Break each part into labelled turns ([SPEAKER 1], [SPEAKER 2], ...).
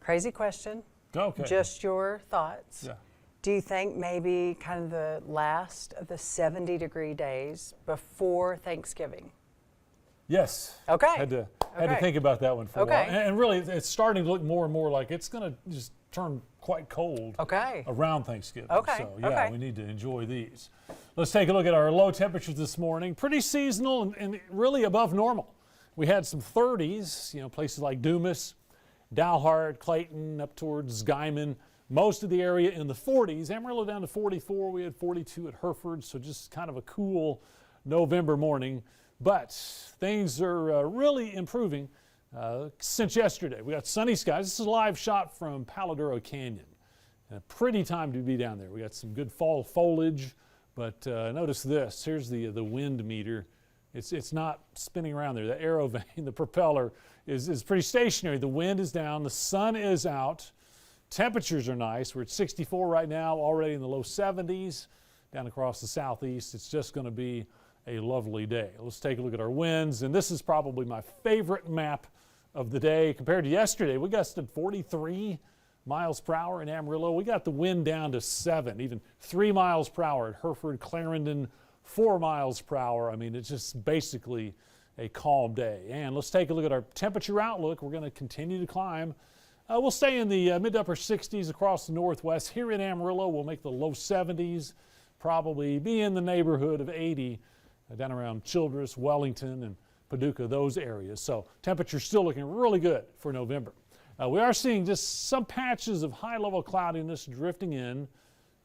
[SPEAKER 1] Crazy question.
[SPEAKER 2] Okay.
[SPEAKER 1] Just your thoughts.
[SPEAKER 2] Yeah.
[SPEAKER 1] Do you think maybe kind of the last of the 70-degree days before Thanksgiving?
[SPEAKER 2] Yes.
[SPEAKER 1] Okay.
[SPEAKER 2] Had to
[SPEAKER 1] Okay.
[SPEAKER 2] think about that one for a
[SPEAKER 1] Okay.
[SPEAKER 2] while. And really, it's starting to look more and more like it's going to just turn quite cold
[SPEAKER 1] Okay.
[SPEAKER 2] around Thanksgiving.
[SPEAKER 1] Okay.
[SPEAKER 2] So, yeah,
[SPEAKER 1] Okay.
[SPEAKER 2] we need to enjoy these. Let's take a look at our low temperatures this morning. Pretty seasonal and really above normal. We had some 30s, places like Dumas, Dalhart, Clayton, up towards Guyman. Most of the area in the 40s. Amarillo down to 44. We had 42 at Hereford, so just kind of a cool November morning. But things are really improving since yesterday. We got sunny skies. This is a live shot from Palo Duro Canyon. And a pretty time to be down there. We got some good fall foliage, but notice this. Here's the wind meter. It's not spinning around there. The aero vane, the propeller is pretty stationary. The wind is down. The sun is out. Temperatures are nice. We're at 64 right now, already in the low 70s. Down across the southeast, it's just going to be a lovely day. Let's take a look at our winds, and this is probably my favorite map of the day. Compared to yesterday, we gusted 43 miles per hour in Amarillo. We got the wind down to 7, even 3 miles per hour at Hereford, Clarendon, 4 miles per hour. I mean, it's just basically a calm day. And let's take a look at our temperature outlook. We're going to continue to climb. We'll stay in the mid to upper 60s across the northwest. Here in Amarillo, we'll make the low 70s, probably be in the neighborhood of 80 down around Childress, Wellington, and Paducah, those areas. So temperature's still looking really good for November. We are seeing just some patches of high-level cloudiness drifting in.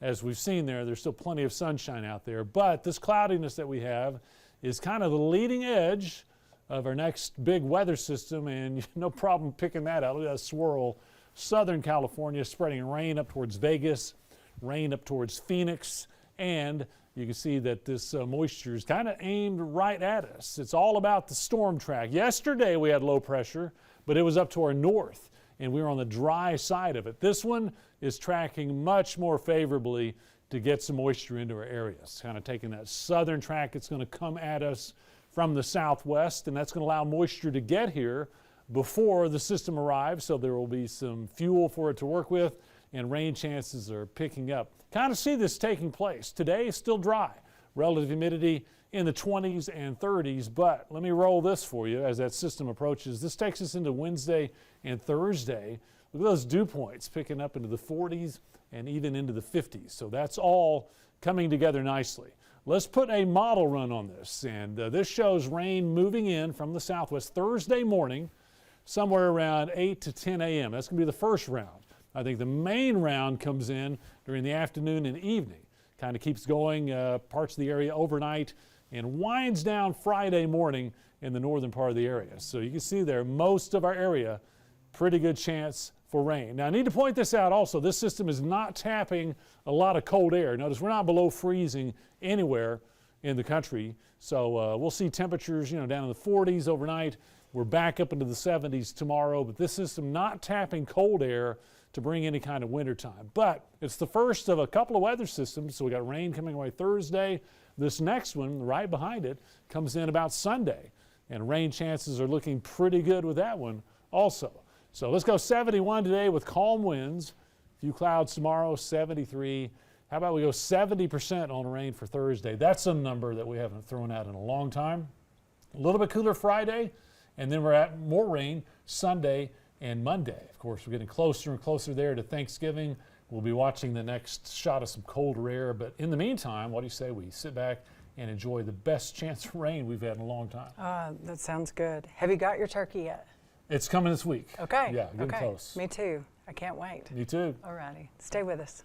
[SPEAKER 2] As we've seen there's still plenty of sunshine out there. But this cloudiness that we have is kind of the leading edge of our next big weather system, and no problem picking that out. Look at that swirl. Southern California spreading rain up towards Vegas, rain up towards Phoenix, and you can see that this moisture is kind of aimed right at us. It's all about the storm track. Yesterday we had low pressure, but it was up to our north, and we were on the dry side of it. This one is tracking much more favorably to get some moisture into our areas. Kind of taking that southern track, it's going to come at us from the southwest, and that's going to allow moisture to get here before the system arrives, so there will be some fuel for it to work with, and rain chances are picking up. Kind of see this taking place. Today is still dry, relative humidity in the 20s and 30s, but let me roll this for you as that system approaches. This takes us into Wednesday and Thursday. Look at those dew points picking up into the 40s and even into the 50s, so that's all coming together nicely. Let's put a model run on this, and this shows rain moving in from the southwest Thursday morning, somewhere around 8 to 10 a.m. That's going to be the first round. I think the main round comes in during the afternoon and evening. Kind of keeps going parts of the area overnight and winds down Friday morning in the northern part of the area. So you can see there, most of our area, pretty good chance for rain. Now I need to point this out also. This system is not tapping a lot of cold air. Notice we're not below freezing anywhere in the country. So we'll see temperatures, down in the 40s overnight. We're back up into the 70s tomorrow, but this system not tapping cold air to bring any kind of winter time. But it's the first of a couple of weather systems. So we got rain coming away Thursday. This next one right behind it comes in about Sunday, and rain chances are looking pretty good with that one also. So let's go 71 today with calm winds. A few clouds tomorrow, 73. How about we go 70% on rain for Thursday? That's a number that we haven't thrown out in a long time. A little bit cooler Friday, and then we're at more rain Sunday and Monday. Of course, we're getting closer and closer there to Thanksgiving. We'll be watching the next shot of some colder air. But in the meantime, what do you say we sit back and enjoy the best chance of rain we've had in a long time?
[SPEAKER 1] That sounds good. Have you got your turkey yet?
[SPEAKER 2] It's coming this week.
[SPEAKER 1] Okay.
[SPEAKER 2] Yeah, getting
[SPEAKER 1] okay.
[SPEAKER 2] close.
[SPEAKER 1] Me too. I can't wait.
[SPEAKER 2] Me too.
[SPEAKER 1] All righty. Stay with us.